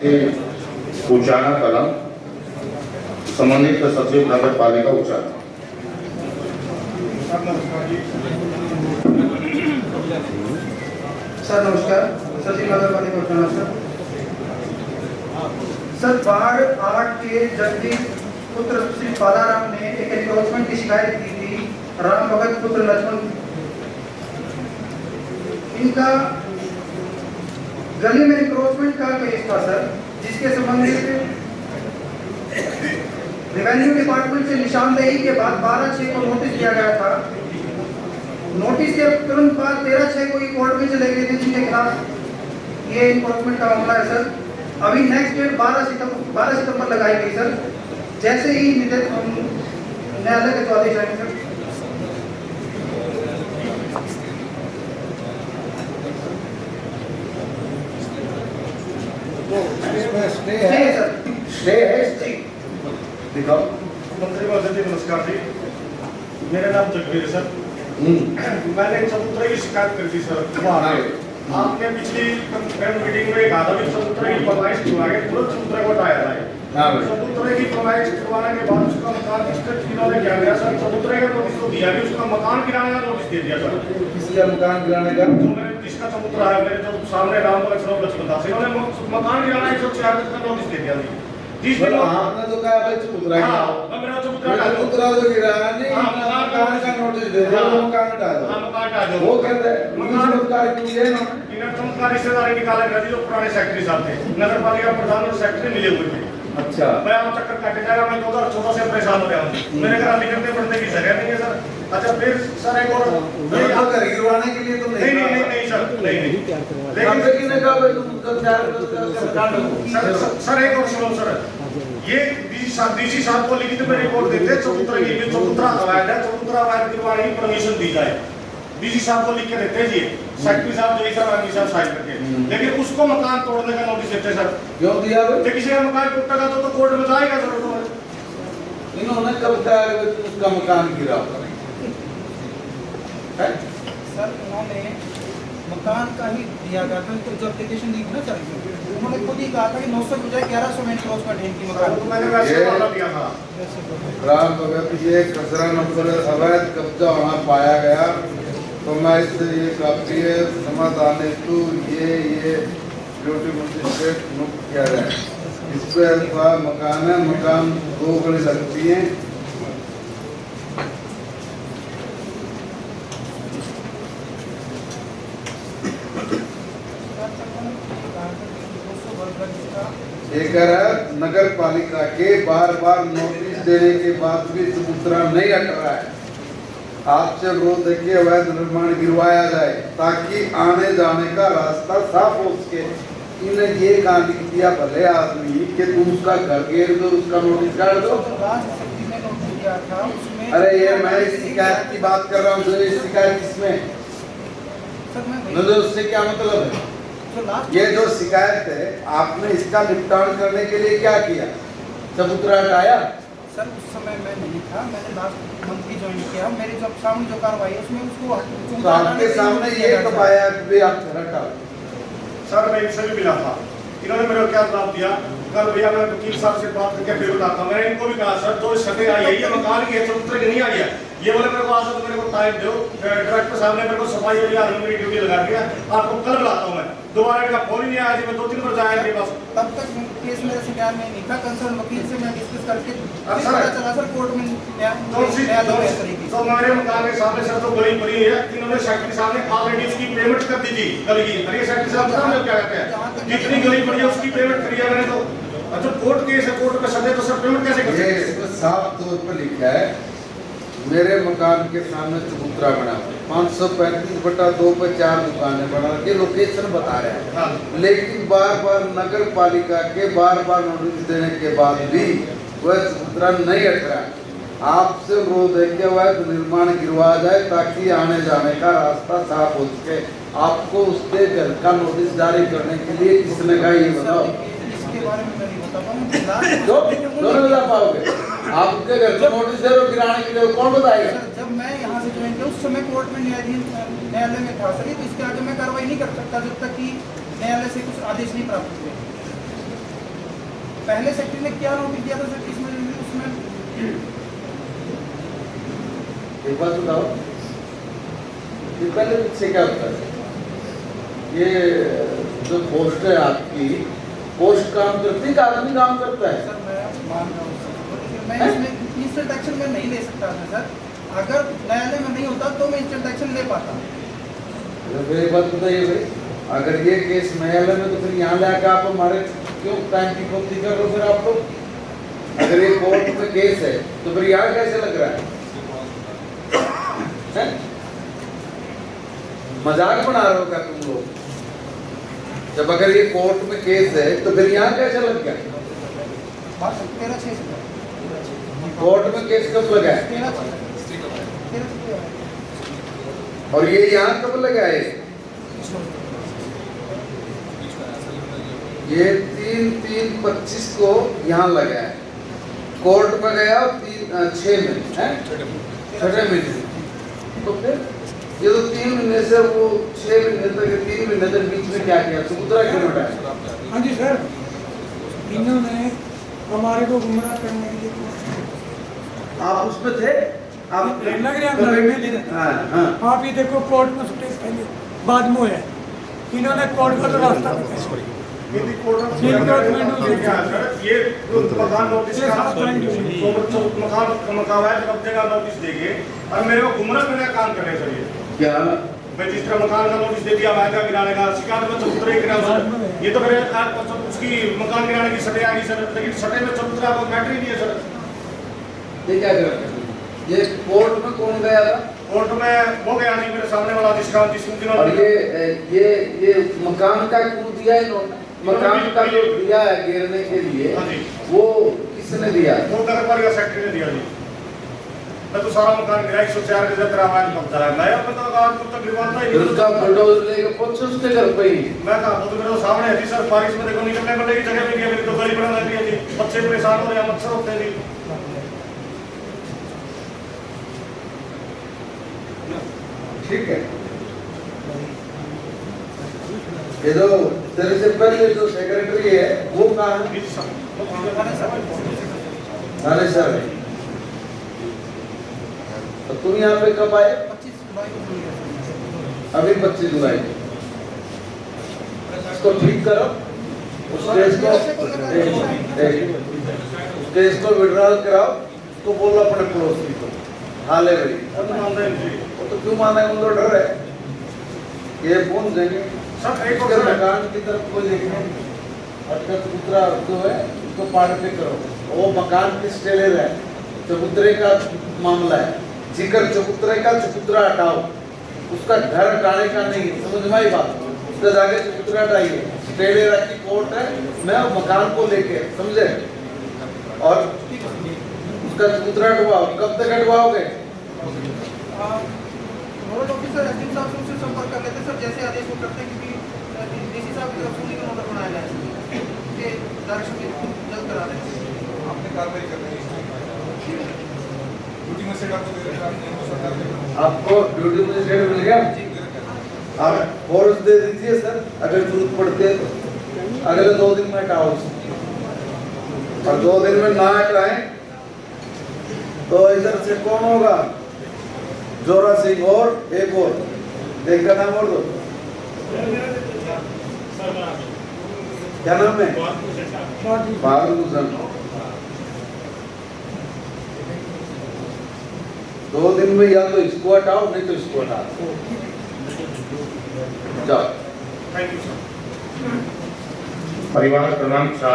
उचाना कलम संबंधित सचिव नगर पालिका उचाना। सर नमस्कार, सचिव नगर पालिका उचाना। सर बाढ़ 8 के जगदीश पुत्र श्री बालाराम ने एक एनक्रोचमेंट की शिकायत की थी राम भगत पुत्र लक्ष्मण। इनका गली में एनक्रोचमेंट का केस था सर, जिसके संबंधित रेवेन्यू डिपार्टमेंट से निशानदेही के बाद 12/6 को नोटिस दिया गया था। नोटिस के तुरंत बाद 13/6 को कोर्ट में चले गए थे, जिनके खिलाफ ये एनक्रोचमेंट का मामला है सर। अभी नेक्स्ट डेट 12 सितंबर लगाई गई सर, जैसे ही न्यायालय के आदेश आएंगे सर। मंत्री महोदय जी नमस्कार जी, मेरा नाम जगवीर सर। मैंने चबूतरे की शिकायत कर दी सर। आपने पिछली मीटिंग में कहा था कि चबूतरे की फरमाइश करवाएंगे, तुरंत चबूतरे को हटाया जाए। चबूतरे की फरमाइश करवाने के बाद उसका मकान इन्होंने क्या किया सर, चबूतरे का नोटिस तो दिया नहीं, उसका मकान गिराने का नोटिस दे दिया सर। किसका मकान गिराने का? जो मेरे जिसका चबूतरा है, मेरे जो सामने राम लक्ष्मण दास, इन्होंने मकान गिराना 104 का नोटिस दे दिया। आपने तो कहा भाई चबूतरा मेरा चबूतरा तो गिराया नहीं, मकान का नोटिस दे दिया, वो मकान हटा दो। वो कहते हैं चमत्कार क्यों है ना, चमत्कार रिश्तेदारी निकाले गए जो पुराने सेक्रेटरी साहब थे, नगर पालिका प्रधान और सेक्रेटरी मिले हुए थे। अच्छा, मैं आप चक्कर काटे जाएगा, मैं 2014 से परेशान हो गया हूँ। मेरे घर निकलने पड़ने की जगह नहीं है सर। अच्छा फिर सर एक और घर गिरवाने के लिए तो नहीं सर, लेकिन किसने कहा भाई तुम सर एक और सुनो सर, ये डीसी साहब को लिखित में रिपोर्ट देते चबूतरा अवैध है, चबूतरा अवैध गिरवाने की परमिशन दी जाए। डीसी साहब को लिख के देते जी, सेक्रेटरी साहब जो साहब साइन करके, लेकिन उसको मकान तोड़ने का नोटिस देते सर। क्यों दिया भाई? किसी का मकान टूटेगा तो कोर्ट में जाएगा सर। इन्होंने कब कहा कि उसका मकान गिरा है? सर उन्होंने मकान का ही दिया गया था, तो जो एप्लीकेशन दी ना सर, उन्होंने खुद ही कहा था कि 900 की बजाय 1100 में एनक्रोचमेंट है इनकी मकान। तो मैंने वैसे वाला दिया था। राम भगत ये खसरा नंबर अवैध कब्जा वहाँ पाया गया, तो मैं इससे ये काफी है समाधान हेतु ये ड्यूटी मजिस्ट्रेट मुक्त किया जाए। इस पर मकान है, मकान 2 गली लगती है। एक नगर पालिका के बार नोटिस देने के बाद भी चबूतरा नहीं हट रहा है। आपसे अनुरोध है कि अवैध निर्माण गिरवाया जाए ताकि आने जाने का रास्ता साफ हो सके। इन्हें ये कहा लिख दिया भले आदमी कि तुम उसका घर घेर दो, उसका नोटिस काट दो। अरे ये मैं शिकायत की बात कर रहा हूँ, शिकायत किसमें, उससे क्या मतलब है? ये जो शिकायत है आपने इसका निपटान करने के लिए क्या किया? चबूतरा हटाया? सर उस समय मैं नहीं था, मैंने लास्ट मंथ ही ज्वाइन किया। मेरे जब सामने जो कार्रवाई उसमें उसको तो आपके सामने ये कब आया कि आप हटाओ? सर मैं इनसे भी मिला था, इन्होंने मेरे को क्या जवाब दिया, कल भैया मैं वकील साहब से बात करके फिर बताता हूँ। मैंने इनको भी कहा सर जो शर्तें आई है ये मकान की है, चबूतरे की नहीं आई है। ये बोले मेरे को आज तो मेरे को टाइम दो, डायरेक्टर साहब ने मेरे को सफाई वाली आदमी मेरी ड्यूटी लगा दिया, आपको कल बुलाता हूँ। मैं दोबारा इनका फोन ही नहीं आया जी, मैं 2-3 बार जाया मेरे पास। तब तक केस मेरे से ध्यान में नहीं था, कंसर्न वकील से मैं डिस्कस करके चला सर कोर्ट में तो मेरे मकान के सामने सर तो गली पड़ी है, इन्होंने सेक्रेटरी साहब ने ऑलरेडी उसकी पेमेंट कर दी थी गली की। अरे सेक्रेटरी साहब पता क्या कहते हैं, जितनी गली पड़ी है उसकी पेमेंट करी है मैंने। तो अच्छा कोर्ट केस है, कोर्ट में सदे तो सर पेमेंट कैसे कर सकते? साफ तौर पर लिखा है मेरे मकान के सामने चबूतरा बना 535/2 पे 4 दुकानें बना के लोकेशन बता रहे हैं। हाँ। लेकिन बार नगर पालिका के बार नोटिस देने के बाद भी वह चबूतरा नहीं हट रहा। आपसे अनुरोध है कि वह निर्माण गिरवा जाए ताकि आने जाने का रास्ता साफ हो सके। आपको उसके घर का नोटिस जारी करने के लिए किसने कहा ये बताओ? इसके बारे में मैं नहीं बता पाऊंगा। दोनों बता पाओगे? आपके घर को नोटिस दे रहे गिराने के लिए कौन बताएगा? जब मैं यहाँ से ज्वाइन किया उस समय कोर्ट में न्यायालय में था सर, तो इसके आगे मैं कार्रवाई नहीं कर सकता जब तक कि न्यायालय से कुछ आदेश नहीं प्राप्त हुए। पहले सेक्रेटरी ने क्या नोटिस दिया था सर किसमें उसमें? एक बात बताओ, ये पहले से क्या होता है? ये जो पोस्ट है आपकी, पोस्ट काम करती है कि आदमी काम करता है? सर मैं मान रहा हूँ सर, मैं इसमें इंस्टेंट एक्शन में नहीं ले सकता था सर। अगर न्यायालय में नहीं होता तो मैं इंस्टेंट एक्शन ले पाता। फिर एक बात बताइए भाई, अगर ये केस न्यायालय में तो फिर यहाँ लाके आप हमारे क्यों टाइम की पूर्ति कर रहे हो? फिर आप लोग अगर ये कोर्ट में केस है तो फिर यहाँ कैसे लग रहा है? मजाक बना रहे हो क्या तुम लोग? जब अगर ये कोर्ट में केस है तो फिर यहाँ कैसे लग गया? 13/6 कोर्ट में केस कब लगा है? 13/6 और ये यहाँ कब लगा है? ये 3/3/25 को यहाँ लगा है, कोर्ट में गया 6 महीने है, 6 महीने। तो फिर ये तो 3 महीने से वो 6 महीने तक, 3 महीने तक बीच में क्या किया? चबूतरा क्यों हटाया? हाँ जी सर, इन्होंने हमारे को गुमराह करने के लिए आप उसमें थे? आप लग रहा है। हाँ हाँ। आप ये देखो कोर्ट में सुटे पहले बाद में है, इन्होंने कोर्ट का तो रास्ता बताया। यदि कोर्ट में ठीक है, क्या है सर, ये मकान नोटिस का मकान कब्जे का नोटिस देंगे और मेरे को गुमराह करने का काम कर रहे हैं सर। ये क्या मैं जिस तरह मकान का नोटिस दे दिया वायदा गिराने का, शिकायत में चबूतरे गिरा सर। ये तो मेरे उसकी मकान गिराने की सटे आ गई सर, लेकिन सटे में चबूतरा को मैटर ही नहीं है सर। ये क्या कर? ये कोर्ट में कौन गया था? कोर्ट में वो गया नहीं, मेरे सामने वाला जिस दिनों और ये मकान का क्यों दिया इन्होंने? मकान का जो दिया है गिरने के लिए, हाँ जी। वो किसने दिया? वो नगरपालिका सेक्रेटरी ने दिया जी। मैं तो सारा मकान गिरा 104 के जब आवाज बनता है, मैं अब तो आज तक गिरवाता ही फिर नहीं। उसका बुलडोजर लेके पहुंचे उसके घर पे ही। मैं कहा वो तो मेरे सामने है जी सर, बारिश में देखो निकलने वाले की जगह नहीं है, मेरी तो गली पड़ने लग रही है जी, बच्चे परेशान हो रहे हैं, मच्छर होते हैं जी। ठीक है, ये जो तेरे से पहले जो सेक्रेटरी है वो कहाँ है? थाने सर। तो तुम यहाँ पे कब आए? 25 जुलाई को मिल गया सर। अभी 25 जुलाई। इसको ठीक करो, उस केस को विड्रॉल कराओ, तो बोलो अपने पड़ोसी को हाल है भाई। वो तो क्यों माना है? उन लोग डर है, ये बोल देंगे सर एक इसके मकान की तरफ कोई देखने अटका चबूतरा जो है उसको पार्ट पे करो। वो मकान की स्टेलर है, चबूतरे का मामला है, जिक्र चबूतरे का, चबूतरा हटाओ, उसका घर हटाने का नहीं। समझ में आई बात? उसका जाके चबूतरा हटाइए, स्टेलर की कोर्ट है, मैं मकान को लेके, समझे? और उसका चबूतरा हटवाओ। कब तक हटवाओगे? नोडल ऑफिसर एसडीएम साहब से उनसे संपर्क कर लेते सर, जैसे आदेश वो करते हैं, क्योंकि डीसी साहब की तरफ से उन्हीं का नोडल बनाया गया है कि डायरेक्शन में जल्द करा दें। आपने कार्रवाई कर रही है ड्यूटी में से आपको दे रहे हैं, आपको ड्यूटी मजिस्ट्रेट मिल गया? आप फोर्स दे दीजिए सर, अगर जरूरत पड़ती है तो अगले 2 दिन में हटाओ उसको। और 2 दिन में ना हटाएं तो इधर से कौन होगा? जोरा सिंह और एक और, एक का नाम और दो। क्या नाम है? फारूक हुसैन। 2 दिन में या तो इसको हटाओ, नहीं तो इसको हटाओ। जाओ। Thank you sir. परिवार क्रमांक 4